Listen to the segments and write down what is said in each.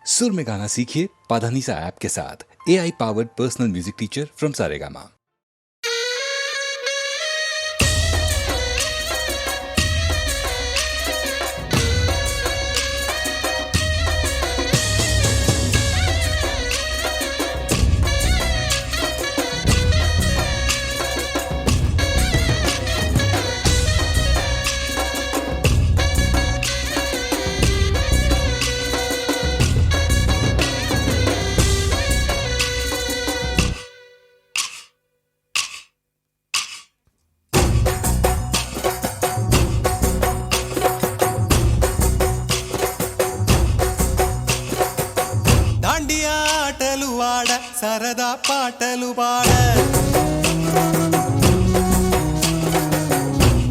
सुर में गाना सीखिए पाधानीसा ऐप के साथ। AI powered personal music teacher from Saregama. సరదా పాటలు పాడ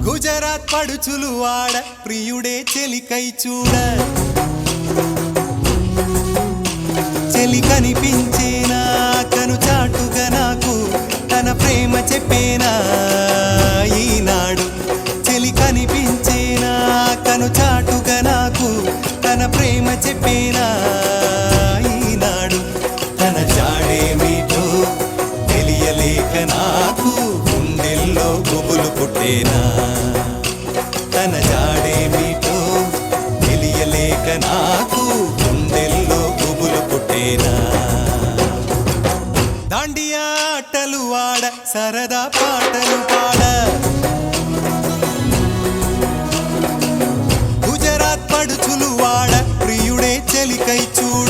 గుజరాత్ పడుచులు వాడ ప్రియుడే చెలికై చూడ చెలి కనిపించేనా కను చాటుగా నాకు తన ప్రేమ చెప్పేనా ఈనాడు చెలి కనిపించేనా కను చాటుగా నాకు తన ప్రేమ చెప్పేనా ఈనాడు తన జాడేమిటో తెలియలేక నాకు గుండెల్లో గుబులు పుట్టేనా తన జాడేమిటో తెలియలేక నాకు గుండెల్లో గుబులు పుట్టేనా దాండియా ఆటలు వాడ సరదా పాటలు పాడ గుజరాత్ పడుచులు వాడ ప్రియుడే చెలికై చూడ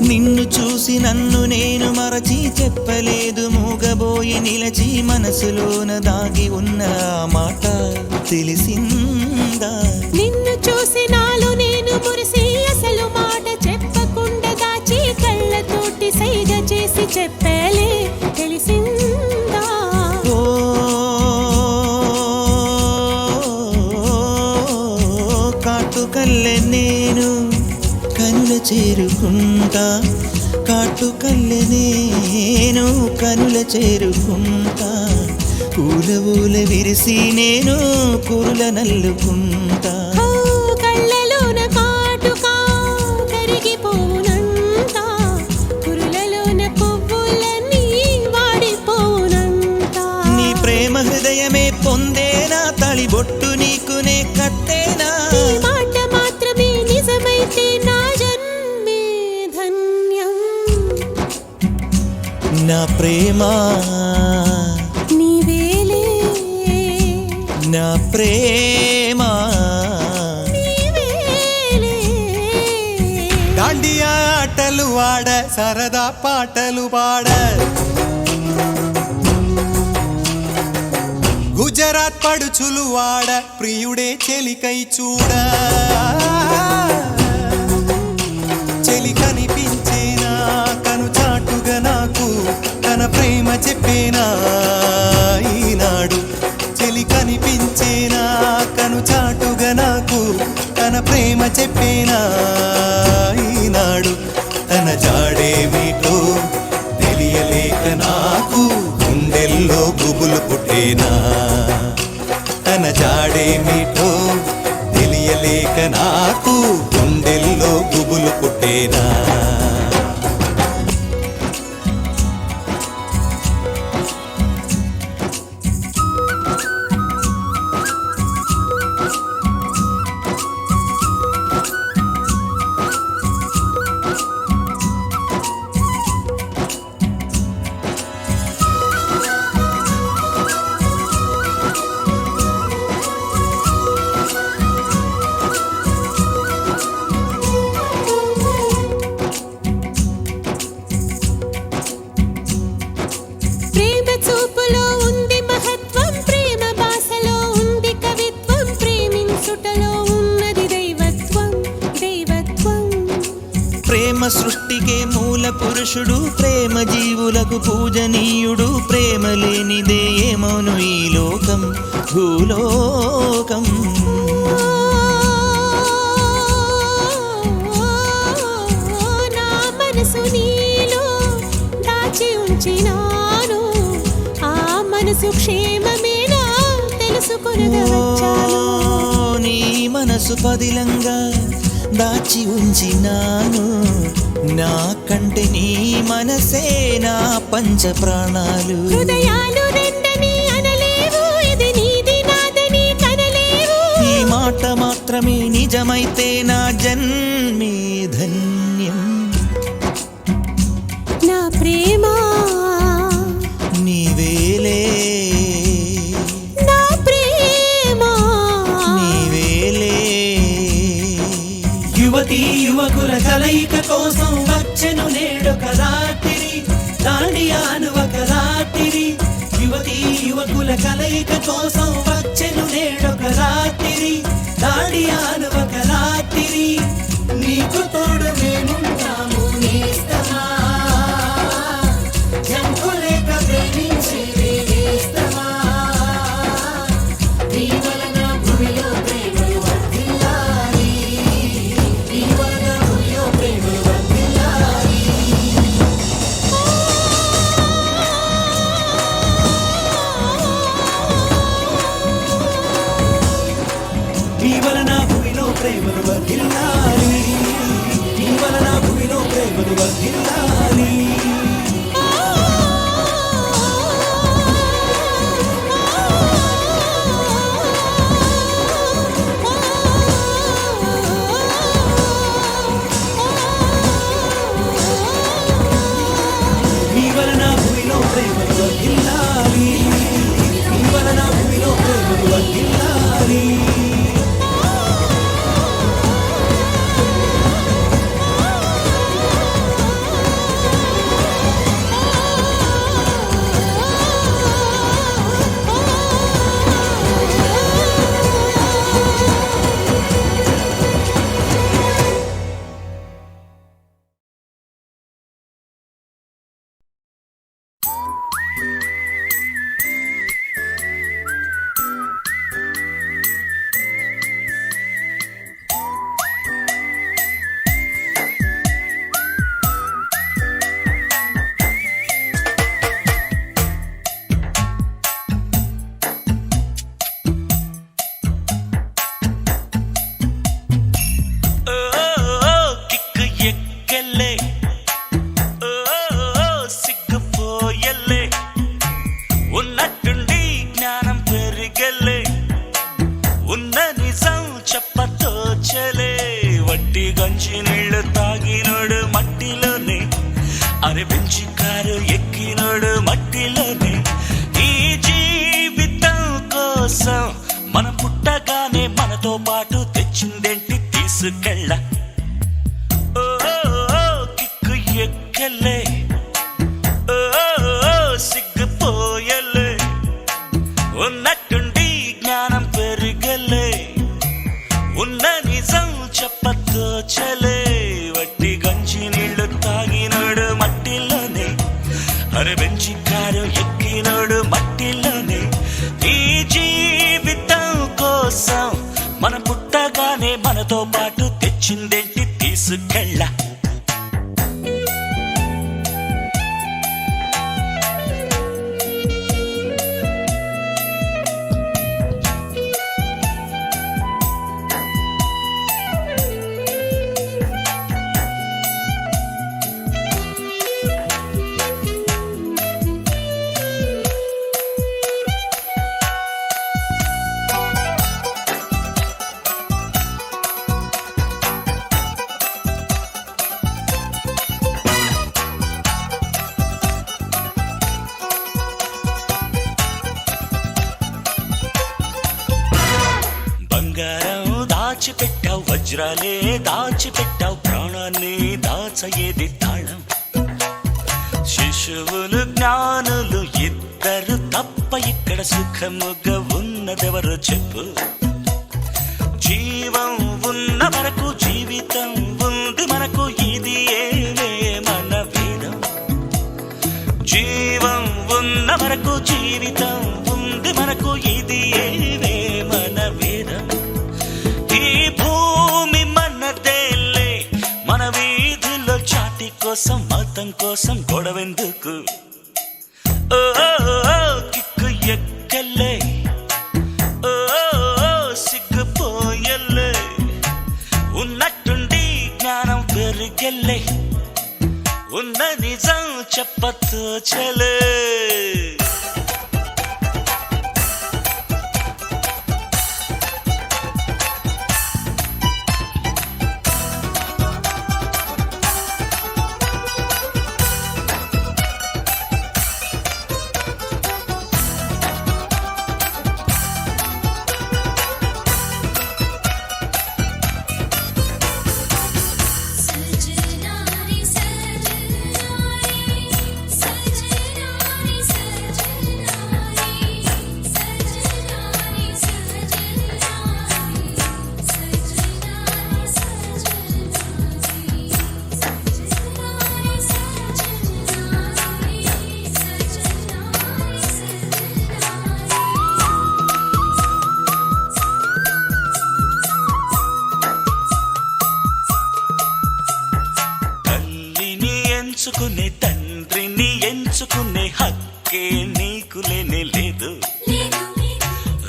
నిన్ను చూసి నన్ను నేను మరచి చెప్పలేదు మూగబోయి నిలచి మనసులోన దాగి ఉన్న మాట తెలిసిందా నిన్ను చూసి నాలో నేను మురిసి అసలు మాట చెప్పకుండా దాచి కళ్ళతోటి సైగ చేసి చెప్పలే తెలిసిందా ఓ కాటుకల్లె నేను కనుల చేరుకుంటా కాటుకల్లె నేను కనుల చేరుకుంటా పూల ఊల విరిసి నేను కురుల నల్లుకుంటా కళ్ళలోన కాటుకా కరిగిపోవునంట కురులలోన పువ్వులన్నీ వాడిపోవునంట నీ ప్రేమ హృదయమే పొందేనా తళిబొట్టు నీకునే కట్టేనా ఈ మాట మాత్రమే నిజమైతే నా జన్మే ధన్యం నా ప్రేమ నీవేలే నా ప్రేమ నీవేలే దాండియా ఆటలు వాడ సరదా పాటలు పాడ గుజరాత్ పడుచులు వాడ ప్రియుడే చెలికై చూడ చెలి కనిపించేనా కను చాటుగా నాకు తన ప్రేమ చెప్పేనా ఈనాడు చెలి కనిపించేనా కను చాటుగా నాకు తన ప్రేమ చెప్పేనా ఈనాడు తన జాడేమిటో తెలియలేక నాకు గుండెల్లో గుబులు పుట్టేనా తన జాడేమిటో తెలియలేక నాకు గుండెల్లో గుబులు పుట్టేనా సృష్టికే మూల పురుషుడు, ప్రేమ జీవులకు పూజనీయుడు, ప్రేమ లేనిదే ఏమోను ఈ లోకం భూలోకం. నా మనసు నీలో దాచి ఉంచినాను, ఆ మనసు క్షేమమేనా తెలుసుకొనగా వచ్చాను. నీ మనసు పదిలంగా దాచి ఉంచినాను, నా కంటే నీ మనసే నా పంచ ప్రాణాలు. హృదయాలు రెండని అనలేవు, ఇది నీది నాదని కనలేవు. ఈ మాట మాత్రమే నిజమైతే నా జన్మే ధన్యం. నా ప్రేమ నీవేలే, నా ప్రేమ నీవేలే. యువతీ యువకుల కలయిక కోసం వచ్చెను నేడొక రాత్రి, దాండియాను ఒక రాత్రి. యువతీ యువకుల కలయిక కోసం వచ్చెను నేడొక రాత్రి, దాండియాను ఒక రాత్రి. నీకు తోడు మేముంటాము నేస్తమా, జంకులేక ప్రేమించి నేస్తమా. నీ వలన భూమిలో ప్రేమలు వర్ధిల్లాలి, నీ వలన భూమిలో ప్రేమలు వర్ధిల్లాలి. నీ వలన భూమిలో ప్రేమలు వర్ధిల్లాలి, నీ వలన భూమిలో ప్రేమలు వర్ధిల్లాలి. నీ వలన భూమిలో ప్రేమలు వర్ధిల్లాలి, నీ వలన భూమిలో ప్రేమలు వర్ధిల్లాలి. ఉన్నట్టుండి జ్ఞానం పెరిగలే, ఉన్న నిజం చెప్పతోచలే. వట్టి గంజి నీళ్లు తాగినోడు మట్టిలోనే, అరే బెంచి కారు ఎక్కినోడు మట్టిలోనే. ఈ జీవితం కోసం మన పుట్టగానే మనతో పాటు తెచ్చిందేంటి తీసుకెళ్ళ. ఓ కిక్కు ఎక్కలే, సిగ్గుపోయలే, ఉన్నట్టుండి జ్ఞానం పెరిగలే, ఉన్న నిజం చెప్పతోచలే. వట్టి గంజి నీళ్లు తాగినోడు మట్టిలోనే, అరే బెంచి కారు ఎక్కినోడు మట్టిలోనే. ఈ జీవితం కోసం మన పుట్టగానే మనతో పాటు తెచ్చిందేంటి తీసుకెళ్ళ. బంగారం దాచిపెట్టావు, వజ్రాలే దాచిపెట్టావు, ప్రాణాన్ని దాచయేది తాళం. శిశువులు జ్ఞానులు ఇద్దరు తప్ప ఇక్కడ సుఖముగా ఉన్నదెవరో చెప్పు. జీవం ఉన్న వరకు జీవితం ఉంది మనకు, ఇది ఏ కోసం గొడవెందుకు ఓ కిక్కు ఎక్కలే ఓ సిగ్గుపోయలే ఉన్నట్టుండి జ్ఞానం పెరిగెళ్ళే ఉన్న నిజం చెప్పతోచలే ఎంచుకునే తండ్రిని ఎంచుకునే హక్కే నీకు లేనే లేదు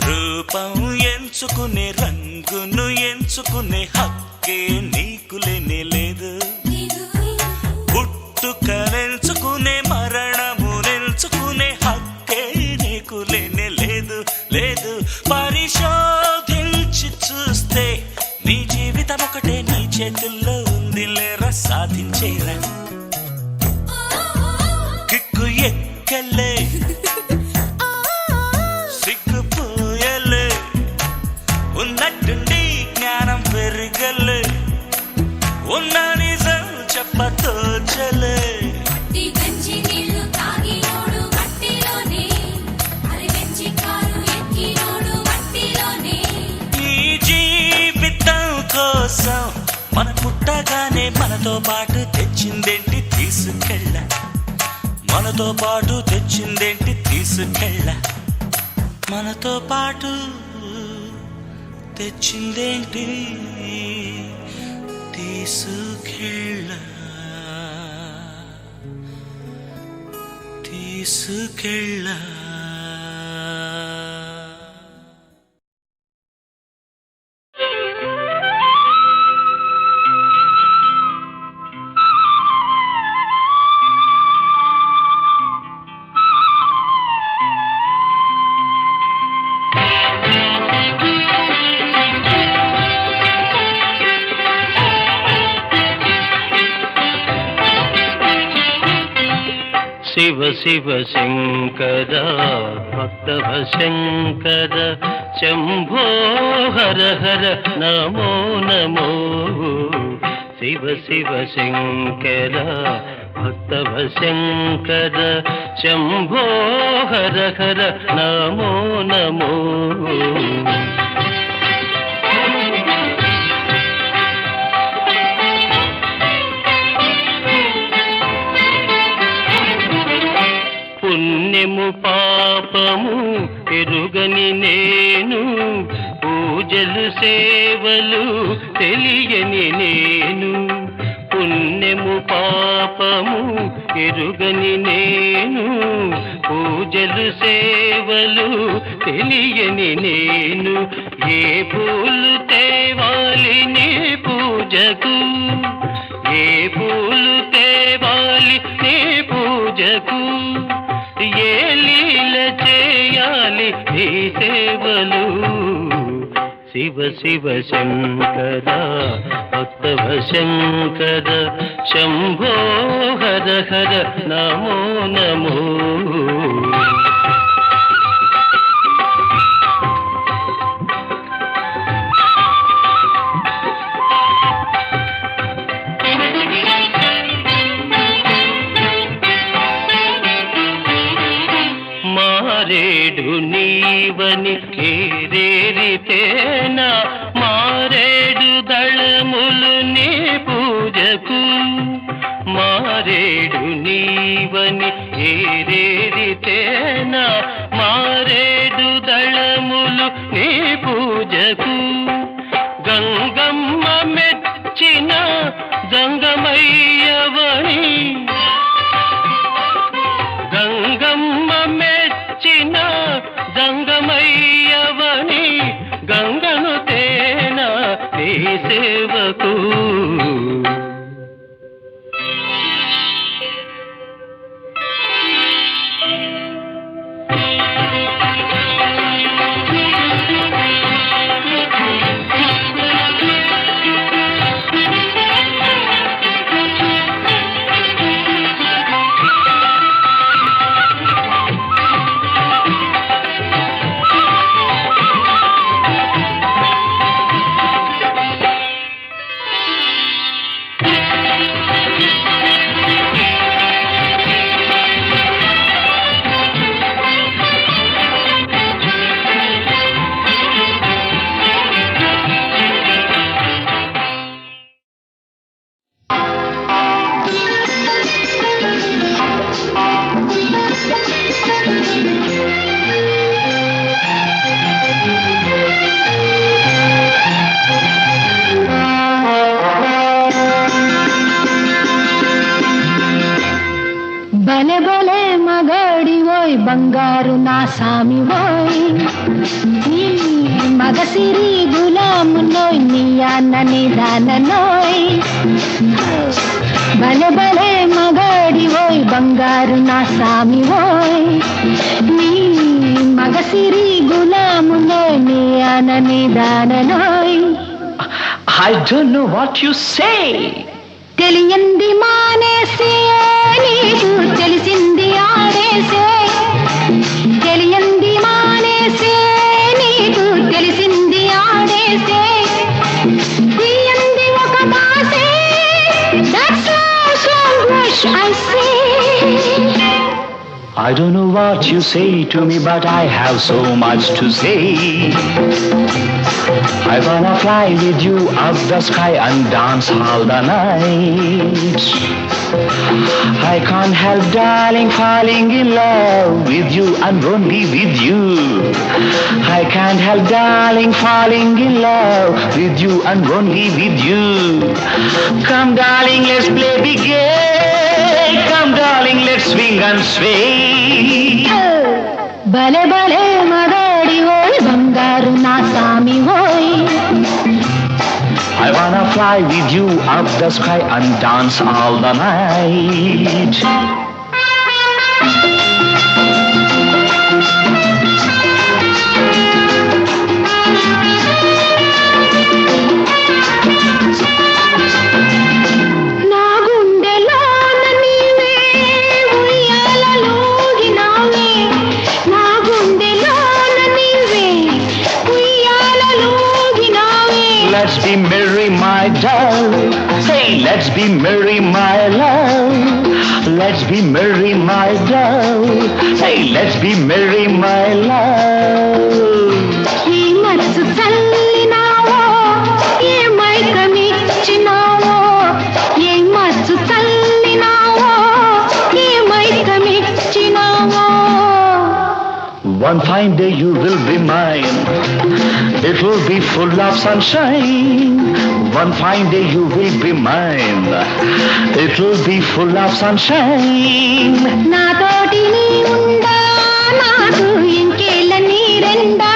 రూపం ఎంచుకునే రంగును ఎంచుకునే హక్కే నీకు లేనే లేదు పుట్టుకనెంచుకునే మరణమునెంచుకునే హక్కే నీకు లేనే లేదు లేదు పరిశోధించి చూస్తే నీ జీవితం ఒకటే నీ చేతుల్లో ఉంది లేరా సాధించేరా కిక్కు ఎక్కలే సిగ్గుపోయలే ఉన్నట్టుండి జ్ఞానం పెరగలే ఉన్న నిజం చెప్పతోచలే ఈ జీవితం కోసం మన పుట్టగానే మనతో పాటు తెచ్చిందేంటి తీసుకెళ్ళ మనతో పాటు తెచ్చిందేంటి తీసుకెళ్ళ మనతో పాటు తెచ్చిందేంటి తీసుకెళ్ళ తీసుకెళ్ళ శివ శివ శంకర భక్తవ శంకర శంభో హర హర నమో నమో శివ శివ శంకర భక్తవ శంకర శంభో హర హర నమో నమో పుణ్యము పాపము ఎరుగని నేను పూజలు సేవలు తెలియని నేను పుణ్యము పాపము ఎరుగని నేను పూజలు సేవలు తెలియని నేను ఏ పూలు తేవాలి నీ పూజకు ఏ పూలు తేవాలి నీ పూజకు ఏ లీల చేయాలి ఈ సేవలు శివ శివ శంకర భక్తవ శంకర శంభో హర హర నమో నమో మారేడు నీవని ఏరేరితేనా మారేడు దళములు నీ పూజకు మారేడు నీవని ఏరేరితేనా మారేడు దళములు నీ పూజకు గంగమ్మ మెచ్చిన గంగమయ్యవని గంగను తేన నీ సేవకు బలే బలే మగాడి ఓయ్ బంగారు నా సామి ఓయ్ నీ మగసిరి గులాము నోయ్ నీ అన్నని దాననోయ్ బలే బలే మగాడి ఓయ్ బంగారు నా సామి ఓయ్ నీ మగసిరి గులాము నోయ్ నీ అన్నని దాననోయ్ I don't know what you say. తెలియంది మానేసే నీకు తెలిసింది ఆడేసే తెలియంది మానేసే నీకు తెలిసింది ఆడేసే తీయంది ఒక బాసే that's all so much I say I don't know what you say to me, but I have so much to say. I wanna fly with you up the sky and dance all the night. I can't help, darling, falling in love with you and only with you. I can't help, darling, falling in love with you and only with you. Come, darling, let's play big game. Come, darling, let's swing and sway. భలే భలే మగాడి ఓయ్ బంగారు నా సామి ఓయ్ I wanna fly with you up the sky and dance all the night. నా గుండెలోన నీవే ఉయ్యాలలోగినావే నా గుండెలోన నీవే ఉయ్యాలలోగినావే Let's be merry, my darling. Hey, let's be merry, my love. Let's be merry, my darling. Hey, let's be merry, my love. ఈ మచ్చు చల్లినావో ఏ మైకమిచ్చినావో ఏ మచ్చు చల్లినావో ఏ మైకమిచ్చినావో One fine day you will be mine. It will be full of sunshine. One fine day you will be mine. It will be full of sunshine. నాతోటి నీ ఉండా నాకు ఇంకేళ్ళ నీరెండా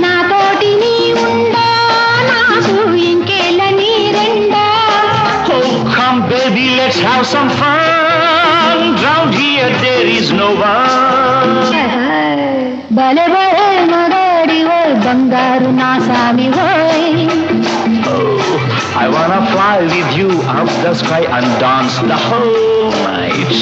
నాతోటి నీ ఉండా నాకు ఇంకేళ్ళ నీరెండా Oh, come baby, let's have some fun. Round here there is no one. భలే భలే మగాడి ఓయ్ బంగారు నా సామి ఓయ్ Oh, I wanna fly with you up the sky and dance the whole night.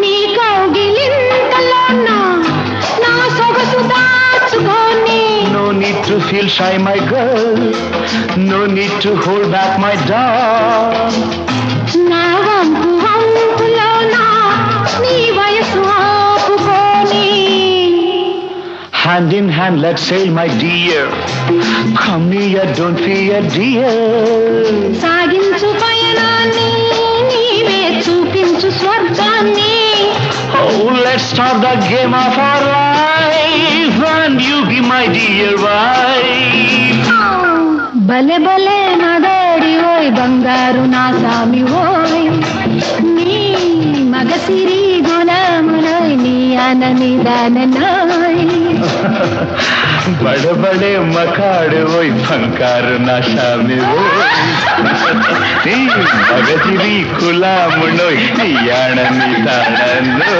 నీ కౌగిలింతలోన నా సొగసు దాచుకొని No need to feel shy, my girl. No need to hold back, my doll. నా వంపు వంపులోన నీ వయసు ఆపుకొని hand in hand, let's sail, my dear. Come near, don't fear, dear. సాగించు పయనాన్ని నీవే చూపించు స్వర్గాన్ని. Oh, let's start the game of our life, and you be my dear wife. భలే భలే నడోడి ఓయ్ బంగారు నా సామి ఓయ్, నీ మగసిరి గులామునోయ్ నీ అనని దాననోయ్. बड़े बड़े मकाड़ वही फंकार नशा में वो मगजिरी खुला मुनो याण निदानो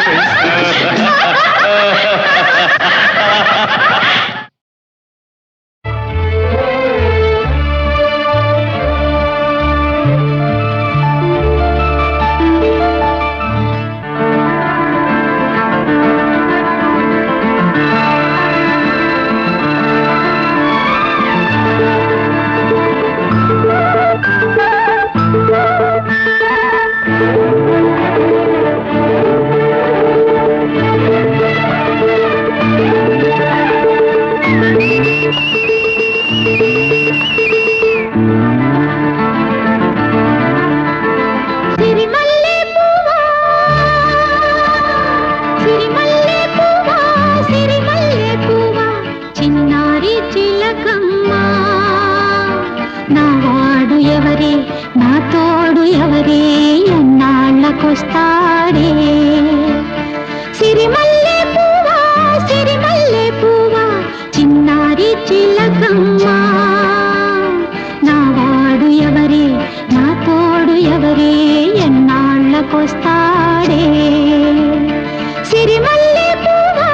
వస్తాడే సిరిమల్లె పువ్వా సిరిమల్లె పువ్వా చిన్నారి చిలకమ్మ నా వాడు ఎవరే నా తోడు ఎవరే ఎన్నాళ్ళకొస్తాడే సిరిమల్లె పువ్వా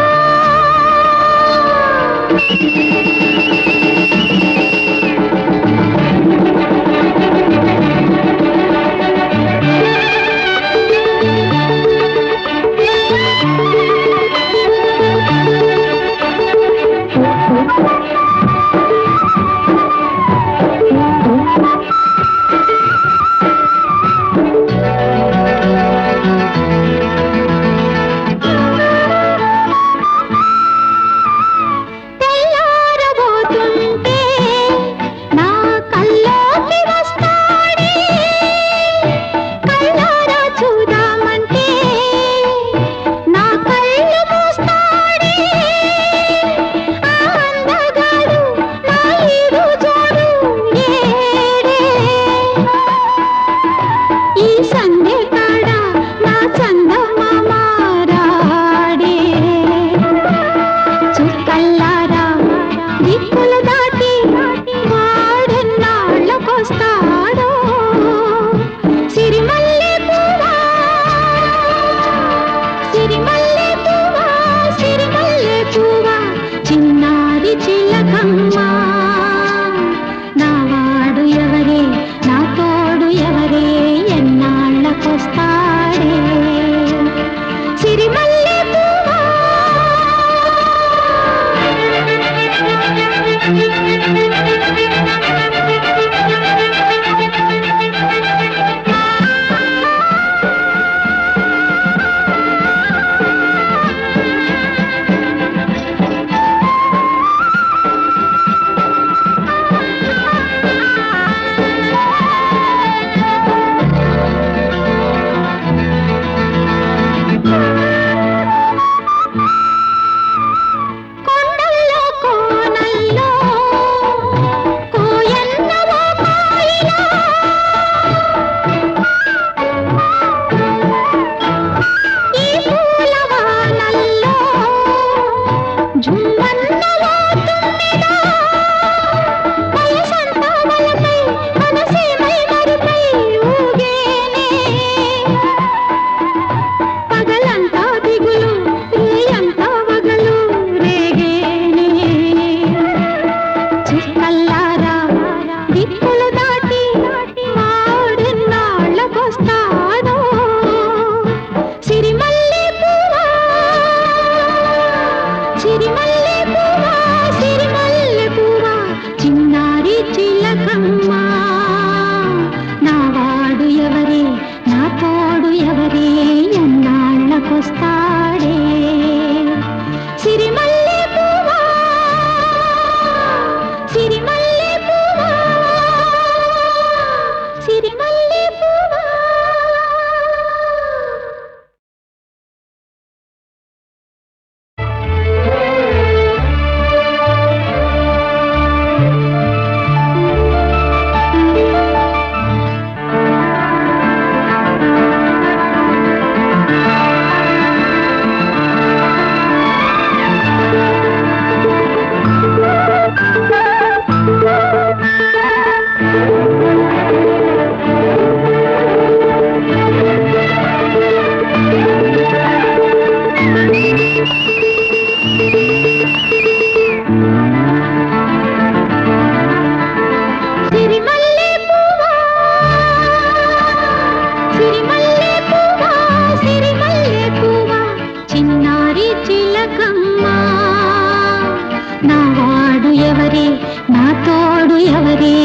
ఎవరే నా తోడు ఎవరే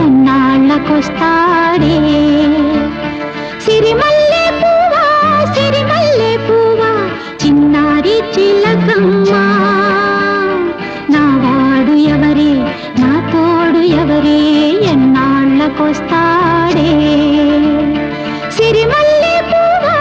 ఎన్నాళ్ళకొస్తాడే సిరిమల్లె పువ్వా చిన్నారి చిలకమ్మా నావాడు ఎవరే నా తోడు ఎవరే ఎన్నాళ్ళకొస్తాడే సిరిమల్లె పువ్వా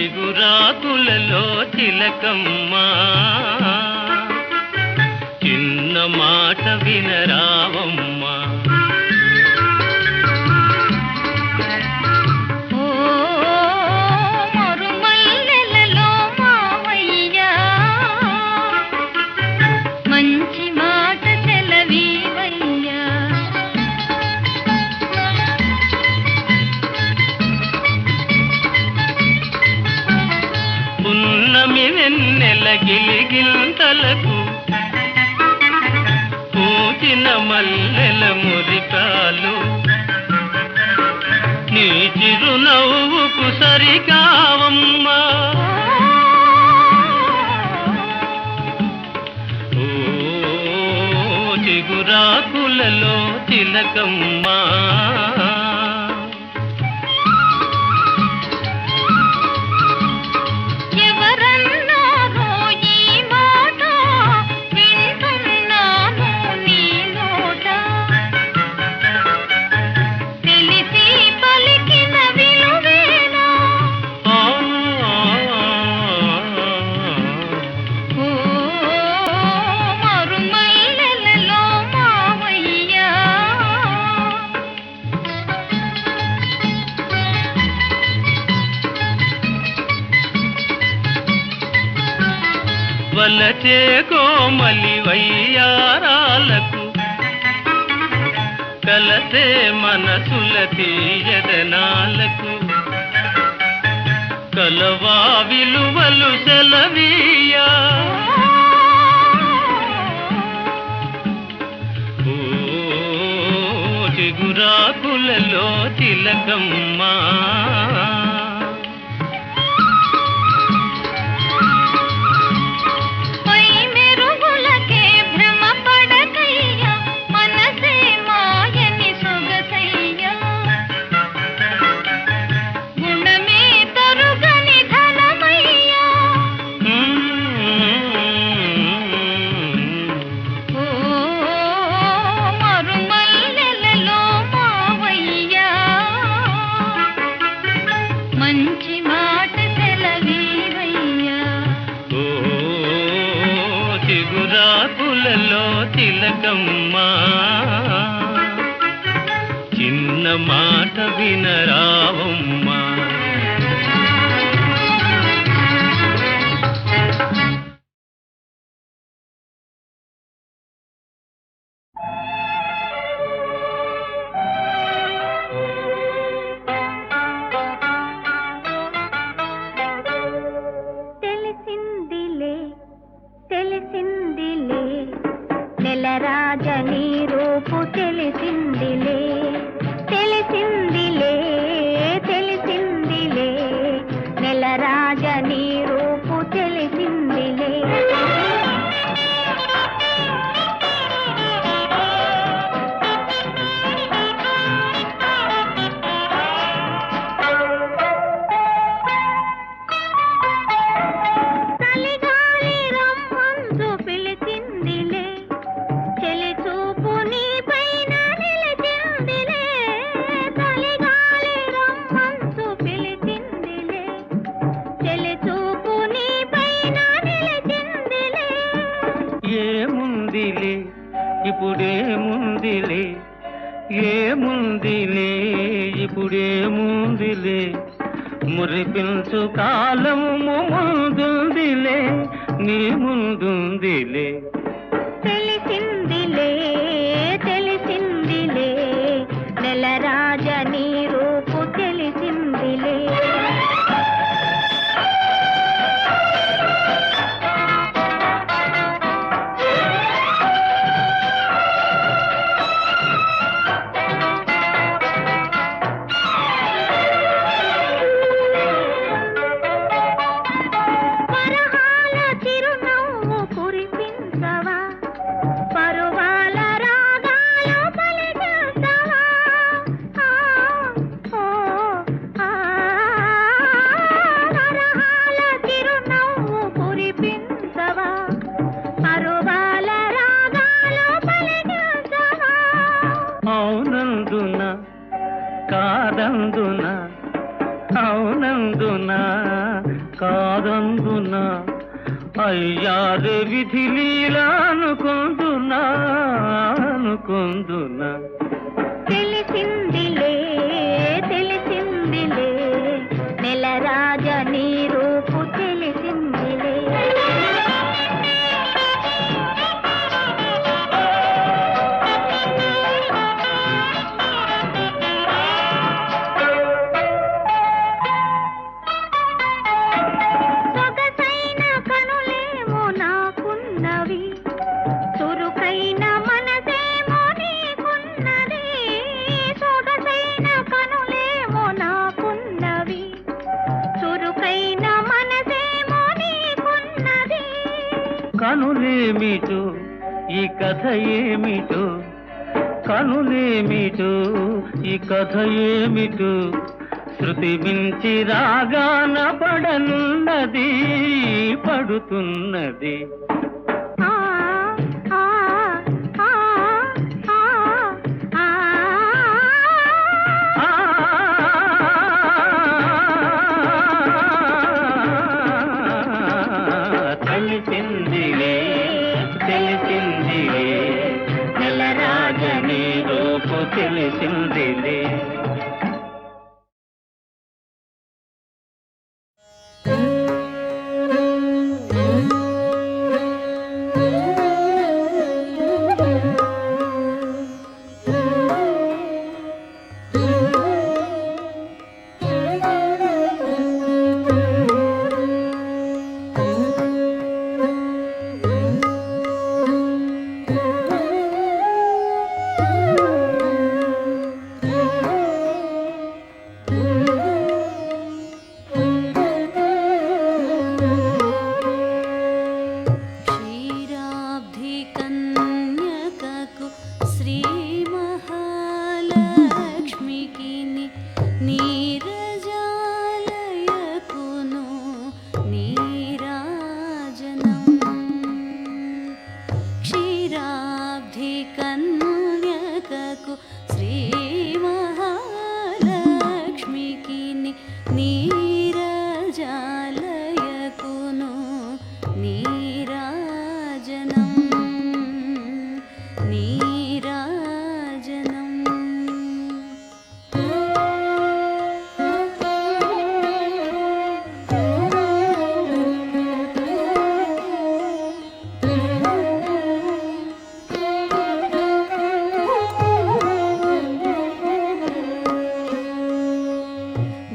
చిగురాకులలో చిలకమ్మా చిన్న మాట వినరావమ్మా గిలిగింతలకు పూచిన మల్లెల మురికాలు నీ చిరునవ్వుకు సరికావమ్మా ఓ చిగురాకులలో తిలకమ్మా ఎవరన్నారో ఈ మాట వింటున్నాను వలచే కోమలి వయ్యారాలకు కలసే మనసుల తీయదనాలకు కలవా విలువలు సెలవీయా ఓ చిగురాకులలో తిలకమ్మా తిలకమ్మా చిన్న మాట వినరావమ్మా తెలిసిందిలే తెలిసిందిలే నెలరాజని రూపు తెలిసిందిలే తెలిసిందిలే తెలిసిందిలే నెలరాజని రూపు తెలిసిందిలే చలిగాలి రమ్మందు పిలిచిందిలే చెలి చూపు నీ పైన నిలిచిందిలే చలిగాలి రమ్మందు పిలిచిందిలే చెలి చూపు నీ పైన నిలిచిందిలే ఏముందిలే ఇప్పుడేముందిలే ఏముందిలే ఇప్పుడేముందిలే మురిపించు కాలము ముందుందిలే నీ ముందుందిలే తెలిసిందిలే తెలిసిందిలే నెలరాజని రూపు తెలిసిందిలే పరహాల చిరునవ్వు కురిపించవా పరువాల రాగాలు పలికించవా పరహాల చిరునవ్వు కురిపించవా పరువాల రాగాలు పలికించవా అవునందున కాదందున అవునందున కాదందున అయ్యారే విధి లీలా అనుకుందునా అనుకుందునా తెలిసిందిలే తెలిసిందిలే నెలరాజని రూపు తెలిసిందిలే సొగసైన కనులేమో నాకున్నవి చురుకైన మనసేమో నీకున్నది సొగసైన కనులేమో నాకున్నవి చురుకైన మనసేమో నీకున్నది కనులేమిటో ఈ కథ ఏమిటో కనులేమిటో ఈ కథ ఏమిటో శృతి మించి రాగాన పడనున్నది పడుతున్నది ఆ ఆ ఆ ఆ ఆ తెలిసిందిలే తెలిసిందిలే నెలరాజని రూపు తెలిసిందిలే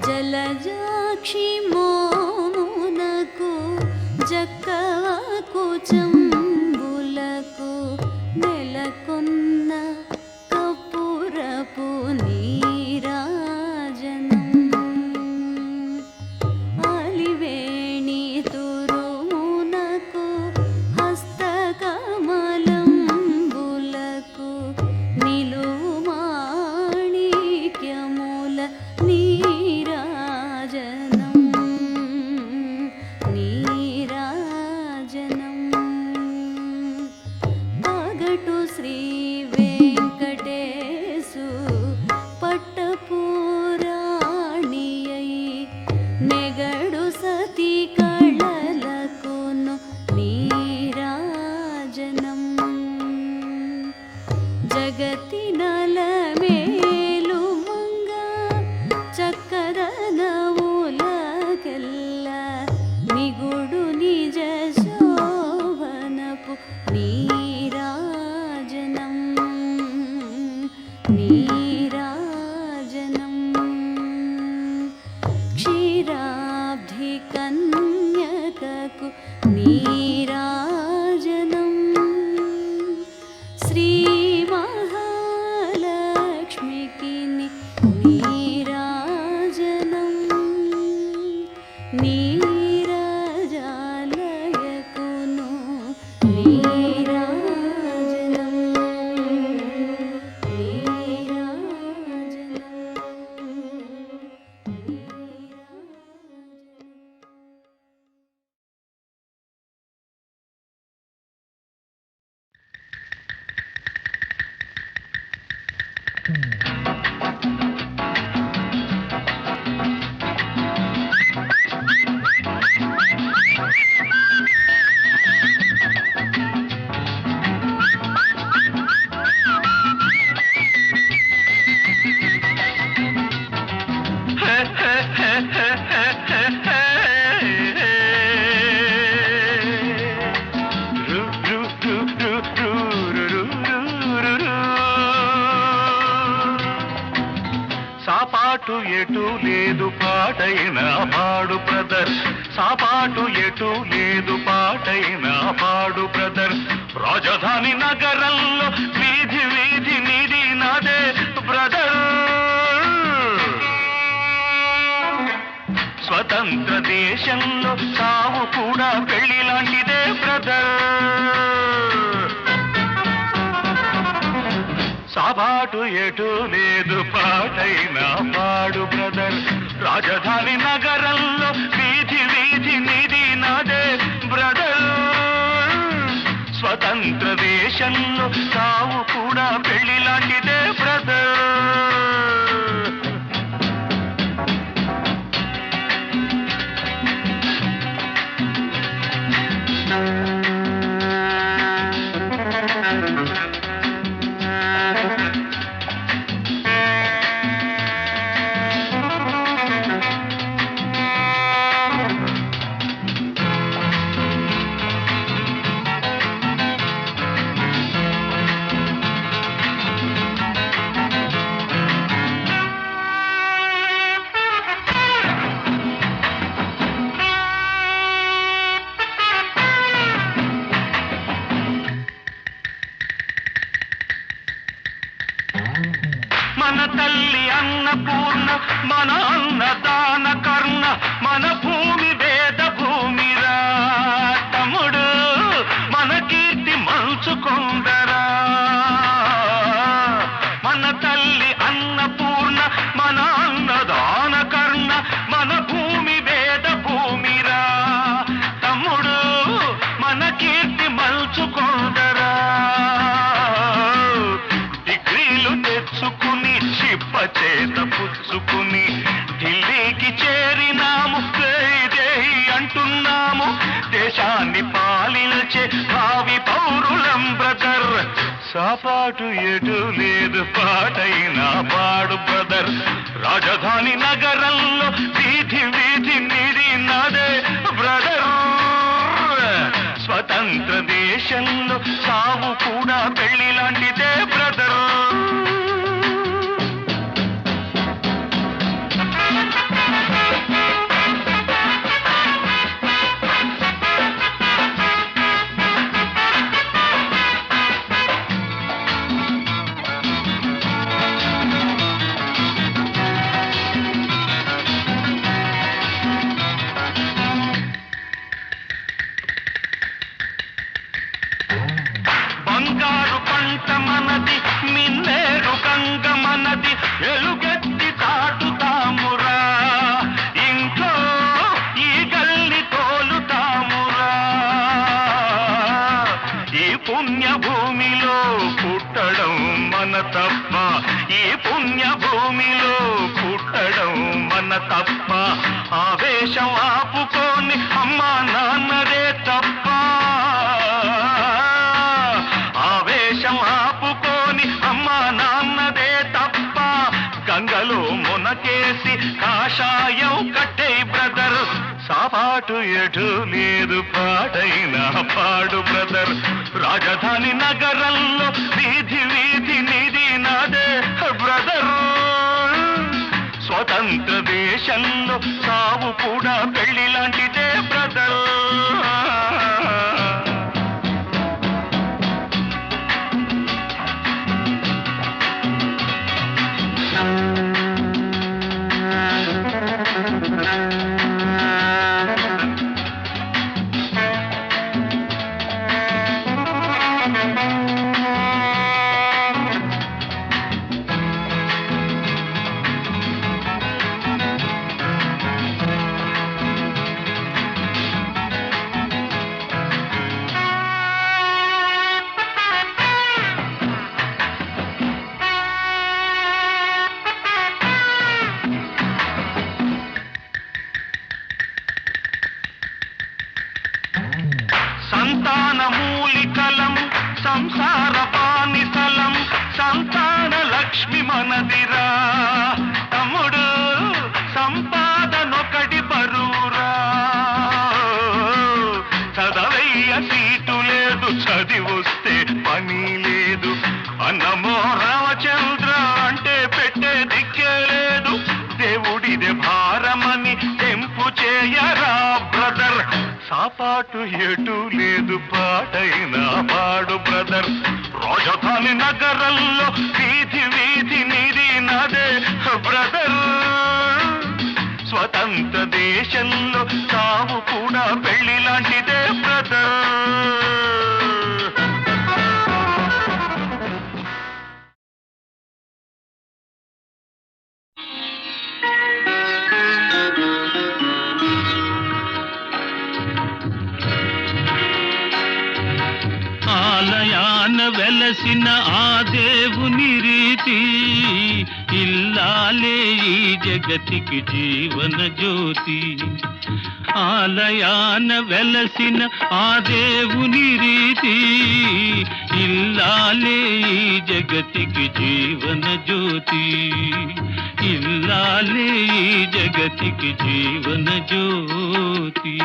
జలజాక్షి మోమునకు జక్కవకు చంబులకు నెలకొన్న కపురపు నీరాజనం అలివేణి తురుమునకు హస్తకమలంబులకు నిలుమాణిక్యముల నీరాజనం నీరాజనం పగటు శ్రీ వెంకటేశు పట్టపురాణియై నెగడు సతి కళలకును నీరాజనం జగతి నలమేలు మంగ చక్కదనములకెల్ల మిగుడు నిజ శోభనపు నీరాజనం నీరాజనం క్షీరాబ్ధి కన్యకకు నీరాజనం శ్రీ మహాలక్ష్మికి నీరాజనం నీరాజాలయకును నీరాజనం సాపాటు ఎటు లేదు పాటైన పాడు బ్రదర్ సాపాటు ఎటు లేదు పాటైన పాడు బ్రదర్ రాజధాని నగరంలో వీధి వీధి నీది నాదే బ్రదర్ స్వతంత్ర దేశంలో సావు కూడా పెళ్లి లాంటిదే బ్రదర్ సాబాటు ఎటు లేదు పాటైన పాడు బ్రదర్ రాజధాని నగరంలో వీధి వీధి నీది నాదే బ్రదర్ స్వతంత్ర దేశంలో సావు కూడా పెళ్లి లాంటిదే బ్రదర్ మన తల్లి అన్నపూర్ణ మన అన్నదాన కర్ణ మన భూమి వేద భూమిరా తమ్ముడు మన కీర్తి మంచుకొందరా మన తల్లి అన్నపూర్ణ మన అన్నదాన కర్ణ మన భూమి వేద భూమిరా తమ్ముడు మన కీర్తి మంచుకొందరా డిగ్రీలు తెచ్చుకుని చిప్ప చేత పుచ్చుకుని ఢిల్లీకి చేరినాము జై అంటున్నాము దేశాన్ని పాలించే భావి పౌరులం బ్రదర్ సాపాటు ఎటు లేదు పాటైన పాడు బ్రదర్ రాజధాని నగరంలో వీధి వీధి నీది నాదే బ్రదర్ స్వతంత్ర దేశంలో సావు కూడా పెళ్లి లాంటిదే బ్రదర్ చెప్పడం మన తప్ప, ఈ పుణ్య భూమిలో పుట్టడం మన తప్ప. ఆవేశం ఆపుకొని అమ్మా నాన్నదే తప్ప, ఆవేశం ఆపుకొని అమ్మా నాన్నదే తప్ప. గంగలో మునకేసి కాషాయం కట్టే బ్రదర్, సాపాటు ఎటు లేదు పాడైనా పాడు బ్రదర్. రాజధాని నగరంలో వీధి వీధి నిధి నాదే బ్రదర్. స్వతంత్ర దేశంలో సావు కూడా పెళ్లి లాంటిదే బ్రదర్. సంతాన మూలికలం సంసార పానిసలం, సంతాన లక్ష్మి మనదిరా తమ్ముడు, సంపాదనొకటి బరువురా. చదవయ్య సీటు లేదు, చదివొస్తే పని లేదు. అన్నమో రామచంద్ర అంటే పెట్టే దిక్కే లేదు. దేవుడిదే భారమని తెంపు చేయరా బ్రదర్. సాపాటు ఎటు లేదు పాటైనా పాడు బ్రదర్. రాజధాని నగరంలో వీధి వీధి నిధి నాదే బ్రదర్. స్వతంత్ర దేశంలో సావు కూడా పెళ్లి లాంటిదే బ్రదర్. ఆలయాన వెలసిన ఆ దేవుని రీతి, ఇల్లాలే ఈ జగతికి జీవన జ్యోతి. ఆలయాన వెలసిన ఆ దేవుని రీతి, ఇల్లాలే ఈ జగతికి జీవన జ్యోతి. ఇల్లాలే ఈ జగతికి జీవన జ్యోతి.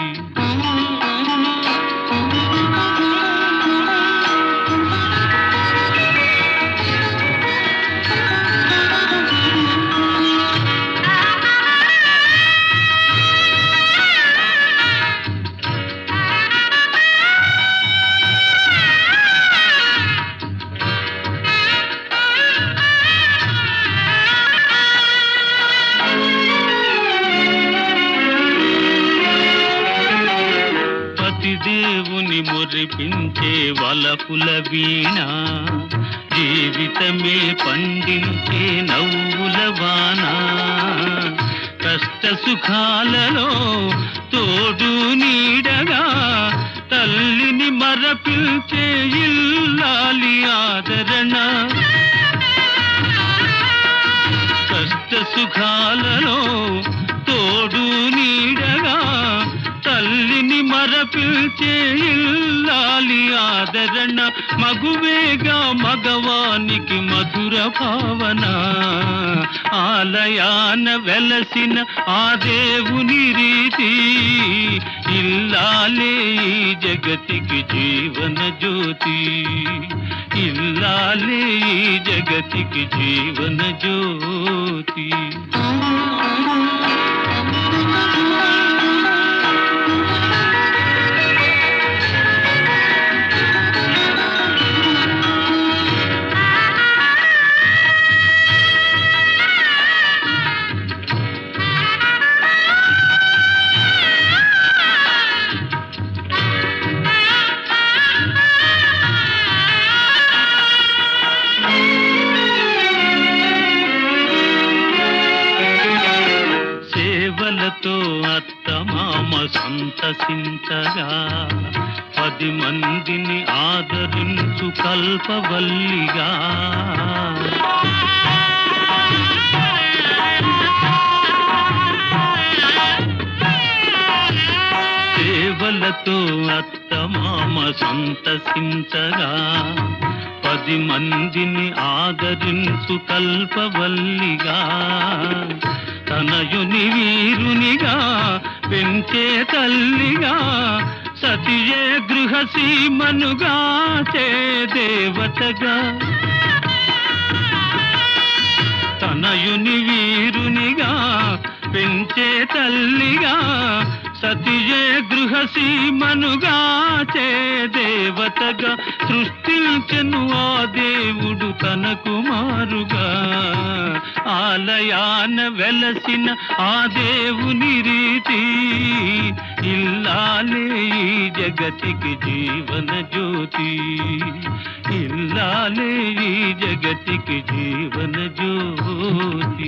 దేవుని మురిపించే వలపుల వీణ, జీవితమే పండించే నవ్వుల వాన. కష్ట సుఖాలలో తోడు నీడగా తల్లిని మరపించే ఇల్లాలి ఆదరణ. కష్ట సుఖాలలో తోడు నీడగా తల్లిని మరపిల్చే ఇల్లాలి ఆదరణ. మగువేగా మగవానికి మధుర భావన. ఆలయాన వెలసిన ఆ దేవుని రీతి, ఇల్లాలే ఈ జగతికి జీవన జ్యోతి. ఇల్లాలే ఈ జగతికి జీవన జ్యోతి. సేవలతో అత్తమామ సంతసించగా, 10 మందిని ఆదరించు కల్పవల్లిగా సేవలతో అత్తమామ సంతసించగా 10 మందిని ఆదరించు కల్పవల్లిగా తనయుని వీరునిగా పెంచే తల్లిగా సతియే గృహసీమనుగా చే దేవతగా తనయుని వీరునిగా పెంచే తల్లిగా సతియే గృహసీమనుగా చే దేవతగా సృష్టించెను ఆ దేవుడు తన కుమారుగా ఆలయాన వెలసిన ఆ దేవుని రీతి ఇల్లాలే ఈ జగతికి జీవన జ్యోతి ఇల్లాలే ఈ జగతికి జీవన జ్యోతి